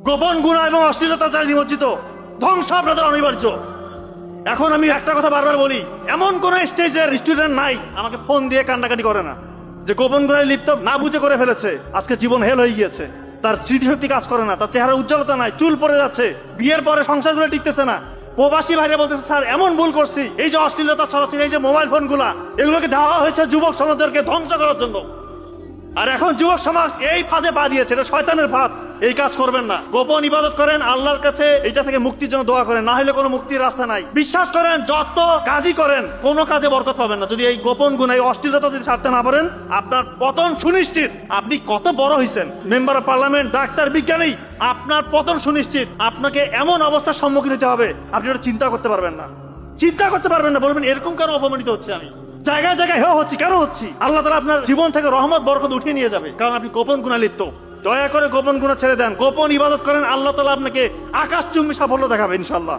গোপন গুনাহ এবং অশ্লীলতা যারা নিমজ্জিত, ধ্বংস আপনাদের অনিবার্য। এখন আমি একটা কথা বারবার বলি, এমন কোন স্টেজের স্টুডেন্ট নাই আমাকে ফোন দিয়ে কান্নাকাটি করে না যে গোপন গুনাহে লিপ্ত না বুঝে করে ফেলেছে, আজকে জীবন হেল হয়ে গিয়েছে, তার স্মৃতিশক্তি কাজ করে না, তার চেহারা উজ্জ্বলতা নাই, চুল পড়ে যাচ্ছে, বিয়ের পরে সংসারগুলো টিকতেছে না। প্রবাসী ভাইরা বলতেছে, স্যার এমন ভুল করছি, এই যে অশ্লীলতা ছড়াচ্ছি, এই যে মোবাইল ফোন গুলা, এগুলোকে দেওয়া হয়েছে যুবক সমাজদেরকে ধ্বংস করার জন্য। আর এখন যুবক সমাজ এই ফাঁদে পা দিয়েছে, এটা শয়তানের ফাঁদ। এই কাজ করবেন না, গোপন ইবাদত করেন, আল্লাহর কাছে এটা থেকে মুক্তির জন্য দোয়া করেন, না হলে কোনো মুক্তির রাস্তা নাই। বিশ্বাস করেন, যত কাজই করেন কোনো কাজে বরকত পাবেন না যদি এই গোপন গুনাহ, এই অশ্লীলতা যদি ছাড়তে না পারেন, আপনার পতন সুনিশ্চিত। আপনি কত বড় হয়েছেন, মেম্বার অফ পার্লামেন্ট, ডাক্তার, বিজ্ঞানী, আপনার পতন সুনিশ্চিত। আপনাকে এমন অবস্থার সম্মুখীন হতে হবে, আপনি ওটা চিন্তা করতে পারবেন না, চিন্তা করতে পারবেন না। বলবেন এরকম কেন অপমানিত হচ্ছে, আমি জায়গায় জায়গায় হেও হচ্ছি, কেন হচ্ছি? আল্লাহ তাআলা আপনার জীবন থেকে রহমত বরকত উঠিয়ে নিয়ে যাবে, কারণ আপনি গোপন গুনাহ লিপ্ত। দয়া করে গোপন গুনাহ ছেড়ে দেন, গোপন ইবাদত করেন, আল্লাহ তাআলা আপনাকে আকাশচুম্বী সাফল্য দেখাবে ইনশাআল্লাহ।